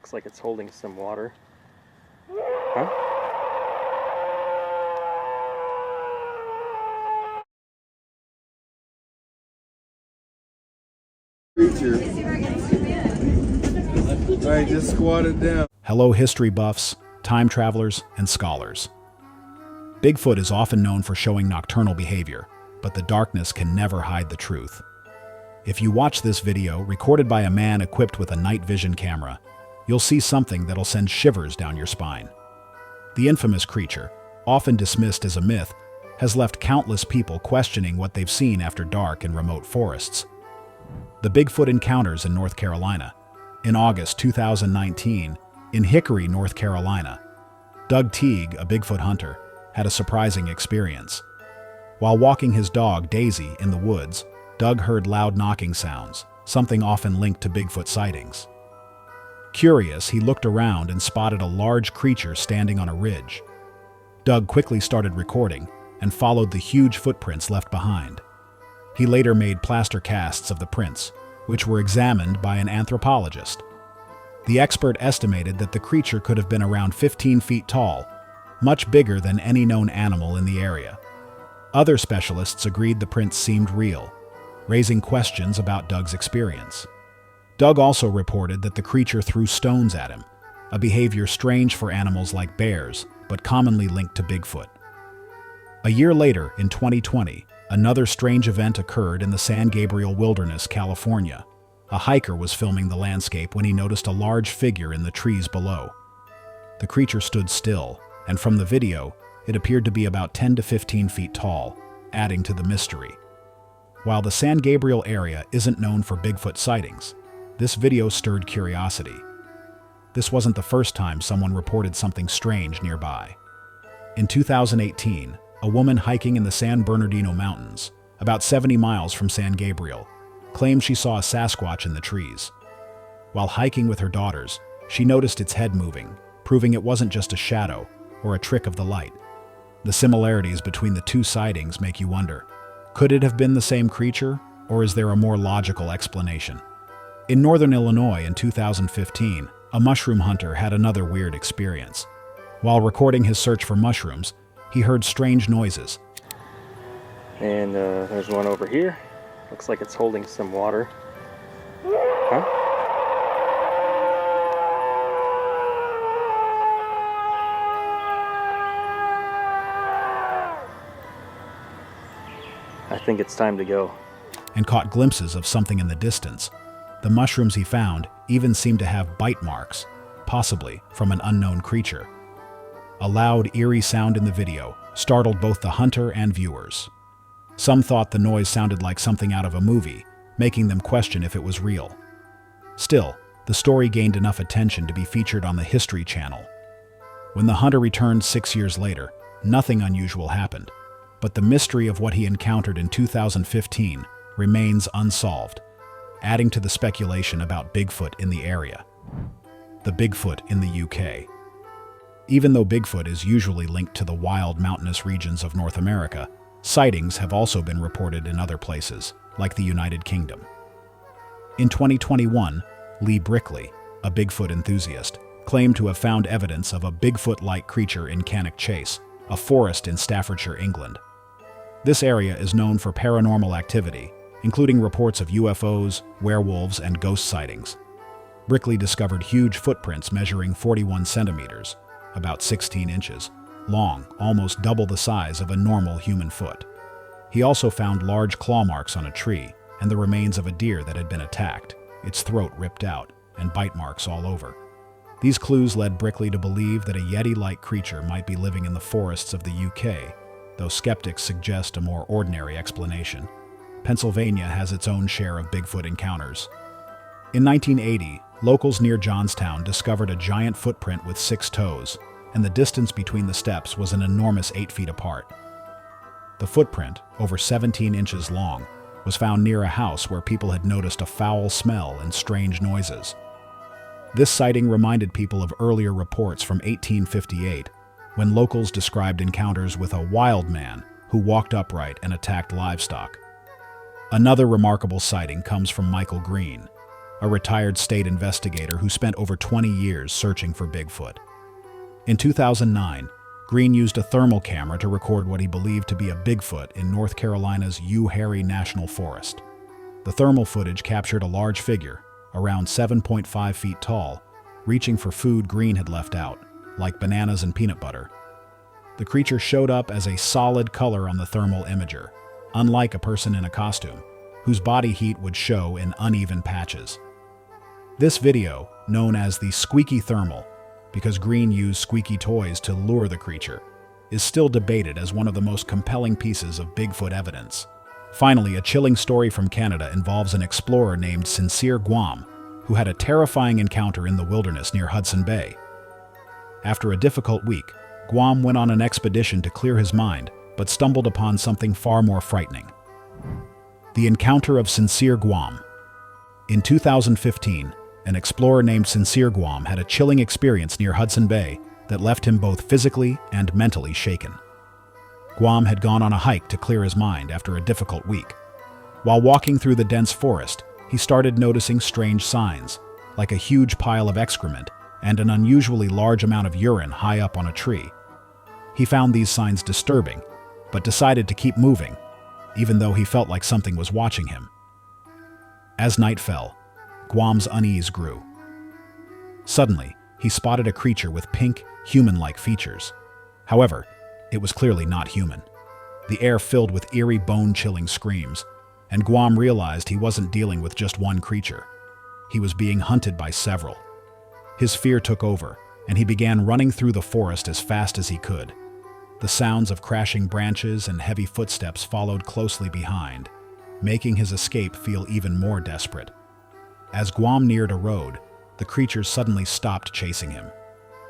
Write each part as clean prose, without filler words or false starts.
Looks like it's holding some water. Huh? Creature. I just squatted down. Hello, history buffs, time travelers, and scholars. Bigfoot is often known for showing nocturnal behavior, but the darkness can never hide the truth. If you watch this video, recorded by a man equipped with a night vision camera, you'll see something that'll send shivers down your spine. The infamous creature, often dismissed as a myth, has left countless people questioning what they've seen after dark in remote forests. The Bigfoot encounters in North Carolina. In August 2019, in Hickory, North Carolina, Doug Teague, a Bigfoot hunter, had a surprising experience. While walking his dog, Daisy, in the woods, Doug heard loud knocking sounds, something often linked to Bigfoot sightings. Curious, he looked around and spotted a large creature standing on a ridge. Doug quickly started recording and followed the huge footprints left behind. He later made plaster casts of the prints, which were examined by an anthropologist. The expert estimated that the creature could have been around 15 feet tall, much bigger than any known animal in the area. Other specialists agreed the prints seemed real, raising questions about Doug's experience. Doug also reported that the creature threw stones at him, a behavior strange for animals like bears, but commonly linked to Bigfoot. A year later, in 2020, another strange event occurred in the San Gabriel Wilderness, California. A hiker was filming the landscape when he noticed a large figure in the trees below. The creature stood still, and from the video, it appeared to be about 10 to 15 feet tall, adding to the mystery. While the San Gabriel area isn't known for Bigfoot sightings, this video stirred curiosity. This wasn't the first time someone reported something strange nearby. In 2018, a woman hiking in the San Bernardino Mountains, about 70 miles from San Gabriel, claimed she saw a Sasquatch in the trees. While hiking with her daughters, she noticed its head moving, proving it wasn't just a shadow or a trick of the light. The similarities between the two sightings make you wonder, could it have been the same creature, or is there a more logical explanation? In northern Illinois in 2015, a mushroom hunter had another weird experience. While recording his search for mushrooms, he heard strange noises. And there's one over here. Looks like it's holding some water. Huh? I think it's time to go. And caught glimpses of something in the distance. The mushrooms he found even seemed to have bite marks, possibly from an unknown creature. A loud, eerie sound in the video startled both the hunter and viewers. Some thought the noise sounded like something out of a movie, making them question if it was real. Still, the story gained enough attention to be featured on the History Channel. When the hunter returned 6 years later, nothing unusual happened, but the mystery of what he encountered in 2015 remains unsolved, adding to the speculation about Bigfoot in the area. The Bigfoot in the UK. Even though Bigfoot is usually linked to the wild mountainous regions of North America, sightings have also been reported in other places, like the United Kingdom. In 2021, Lee Brickley, a Bigfoot enthusiast, claimed to have found evidence of a Bigfoot-like creature in Cannock Chase, a forest in Staffordshire, England. This area is known for paranormal activity, including reports of UFOs, werewolves, and ghost sightings. Brickley discovered huge footprints measuring 41 centimeters, about 16 inches, long, almost double the size of a normal human foot. He also found large claw marks on a tree and the remains of a deer that had been attacked, its throat ripped out, and bite marks all over. These clues led Brickley to believe that a Yeti-like creature might be living in the forests of the UK, though skeptics suggest a more ordinary explanation. Pennsylvania has its own share of Bigfoot encounters. In 1980, locals near Johnstown discovered a giant footprint with 6 toes, and the distance between the steps was an enormous 8 feet apart. The footprint, over 17 inches long, was found near a house where people had noticed a foul smell and strange noises. This sighting reminded people of earlier reports from 1858, when locals described encounters with a wild man who walked upright and attacked livestock. Another remarkable sighting comes from Michael Green. a retired state investigator who spent over 20 years searching for Bigfoot. In 2009, Green used a thermal camera to record what he believed to be a Bigfoot in North Carolina's Uwharrie National Forest. The thermal footage captured a large figure, around 7.5 feet tall, reaching for food Green had left out, like bananas and peanut butter. The creature showed up as a solid color on the thermal imager, unlike a person in a costume, whose body heat would show in uneven patches. This video, known as the squeaky thermal, because Green used squeaky toys to lure the creature, is still debated as one of the most compelling pieces of Bigfoot evidence. Finally, a chilling story from Canada involves an explorer named Sincere Guam, who had a terrifying encounter in the wilderness near Hudson Bay. After a difficult week, Guam went on an expedition to clear his mind, but stumbled upon something far more frightening. The encounter of Sincere Guam. In 2015, an explorer named Sincere Guam had a chilling experience near Hudson Bay that left him both physically and mentally shaken. Guam had gone on a hike to clear his mind after a difficult week. While walking through the dense forest, he started noticing strange signs, like a huge pile of excrement and an unusually large amount of urine high up on a tree. He found these signs disturbing, but decided to keep moving, even though he felt like something was watching him. As night fell, Guam's unease grew. Suddenly, he spotted a creature with pink, human-like features. However, it was clearly not human. The air filled with eerie, bone-chilling screams, and Guam realized he wasn't dealing with just one creature. He was being hunted by several. His fear took over, and he began running through the forest as fast as he could. The sounds of crashing branches and heavy footsteps followed closely behind, making his escape feel even more desperate. As Guam neared a road, the creature suddenly stopped chasing him.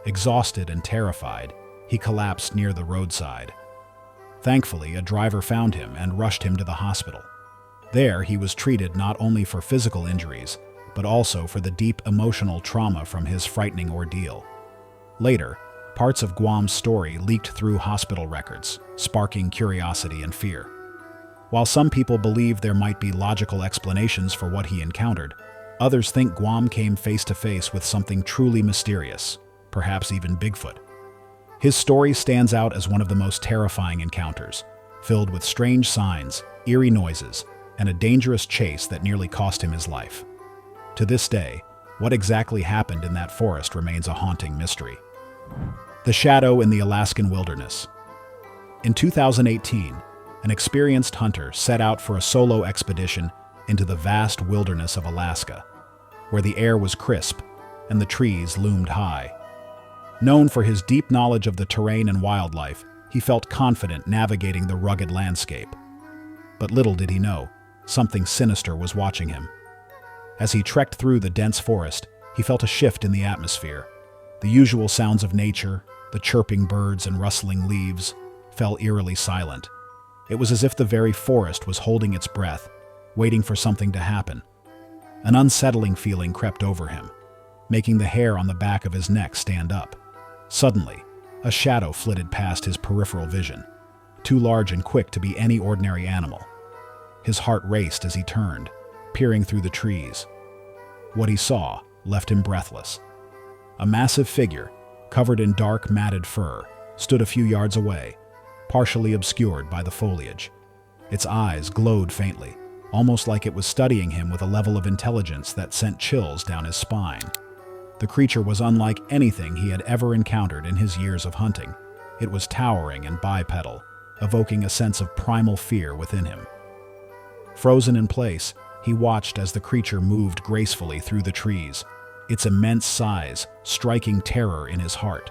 Exhausted and terrified, he collapsed near the roadside. Thankfully, a driver found him and rushed him to the hospital. There, he was treated not only for physical injuries, but also for the deep emotional trauma from his frightening ordeal. Later, parts of Guam's story leaked through hospital records, sparking curiosity and fear. While some people believe there might be logical explanations for what he encountered, others think Guam came face to face with something truly mysterious, perhaps even Bigfoot. His story stands out as one of the most terrifying encounters, filled with strange signs, eerie noises, and a dangerous chase that nearly cost him his life. To this day, what exactly happened in that forest remains a haunting mystery. The shadow in the Alaskan wilderness. In 2018, an experienced hunter set out for a solo expedition into the vast wilderness of Alaska, where the air was crisp and the trees loomed high. Known for his deep knowledge of the terrain and wildlife, he felt confident navigating the rugged landscape. But little did he know, something sinister was watching him. As he trekked through the dense forest, he felt a shift in the atmosphere. The usual sounds of nature, the chirping birds and rustling leaves, fell eerily silent. It was as if the very forest was holding its breath, waiting for something to happen. An unsettling feeling crept over him, making the hair on the back of his neck stand up. Suddenly, a shadow flitted past his peripheral vision, too large and quick to be any ordinary animal. His heart raced as he turned, peering through the trees. What he saw left him breathless. A massive figure, covered in dark, matted fur, stood a few yards away, partially obscured by the foliage. Its eyes glowed faintly, almost like it was studying him with a level of intelligence that sent chills down his spine. The creature was unlike anything he had ever encountered in his years of hunting. It was towering and bipedal, evoking a sense of primal fear within him. Frozen in place, he watched as the creature moved gracefully through the trees, its immense size striking terror in his heart.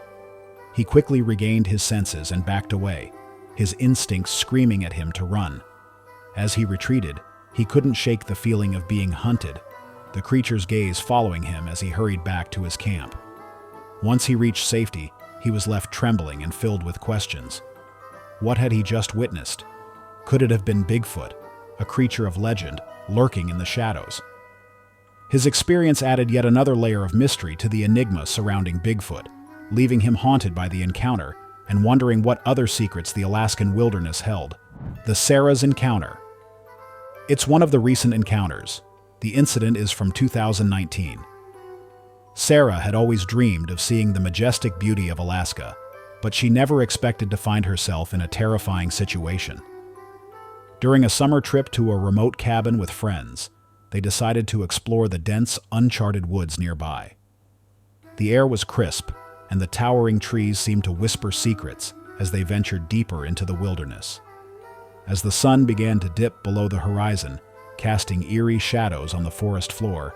He quickly regained his senses and backed away, his instincts screaming at him to run. As he retreated, he couldn't shake the feeling of being hunted, the creature's gaze following him as he hurried back to his camp. Once he reached safety, he was left trembling and filled with questions. What had he just witnessed? Could it have been Bigfoot, a creature of legend, lurking in the shadows? His experience added yet another layer of mystery to the enigma surrounding Bigfoot, leaving him haunted by the encounter and wondering what other secrets the Alaskan wilderness held. The Sarah's Encounter. It's one of the recent encounters, The incident is from 2019. Sarah had always dreamed of seeing the majestic beauty of Alaska, but she never expected to find herself in a terrifying situation. During a summer trip to a remote cabin with friends, they decided to explore the dense, uncharted woods nearby. The air was crisp, and the towering trees seemed to whisper secrets as they ventured deeper into the wilderness. As the sun began to dip below the horizon, casting eerie shadows on the forest floor,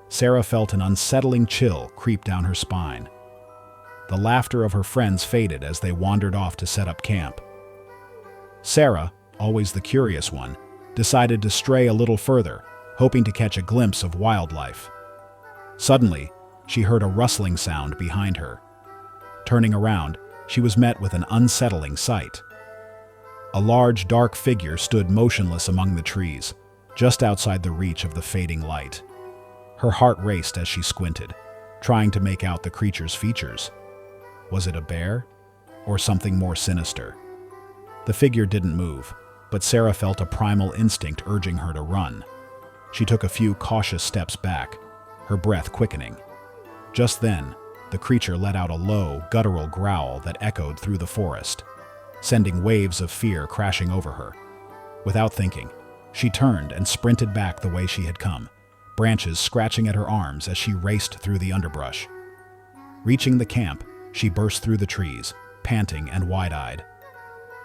Sarah felt an unsettling chill creep down her spine. The laughter of her friends faded as they wandered off to set up camp. Sarah, always the curious one, decided to stray a little further, hoping to catch a glimpse of wildlife. Suddenly, she heard a rustling sound behind her. Turning around, she was met with an unsettling sight. A large, dark figure stood motionless among the trees, just outside the reach of the fading light. Her heart raced as she squinted, trying to make out the creature's features. Was it a bear, or something more sinister? The figure didn't move, but Sarah felt a primal instinct urging her to run. She took a few cautious steps back, her breath quickening. Just then, the creature let out a low, guttural growl that echoed through the forest, sending waves of fear crashing over her. Without thinking, she turned and sprinted back the way she had come, branches scratching at her arms as she raced through the underbrush. Reaching the camp, she burst through the trees, panting and wide-eyed.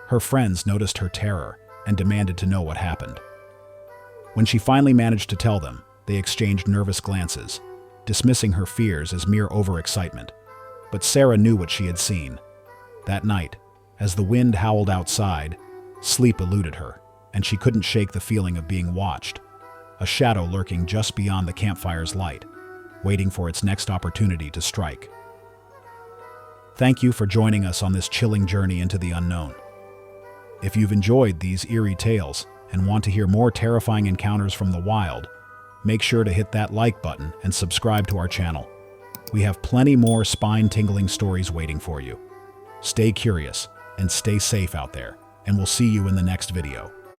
Her friends noticed her terror and demanded to know what happened. When she finally managed to tell them, they exchanged nervous glances, dismissing her fears as mere overexcitement. But Sarah knew what she had seen. That night, as the wind howled outside, sleep eluded her, and she couldn't shake the feeling of being watched, a shadow lurking just beyond the campfire's light, waiting for its next opportunity to strike. Thank you for joining us on this chilling journey into the unknown. If you've enjoyed these eerie tales and want to hear more terrifying encounters from the wild, make sure to hit that like button and subscribe to our channel. We have plenty more spine-tingling stories waiting for you. Stay curious and stay safe out there, and we'll see you in the next video.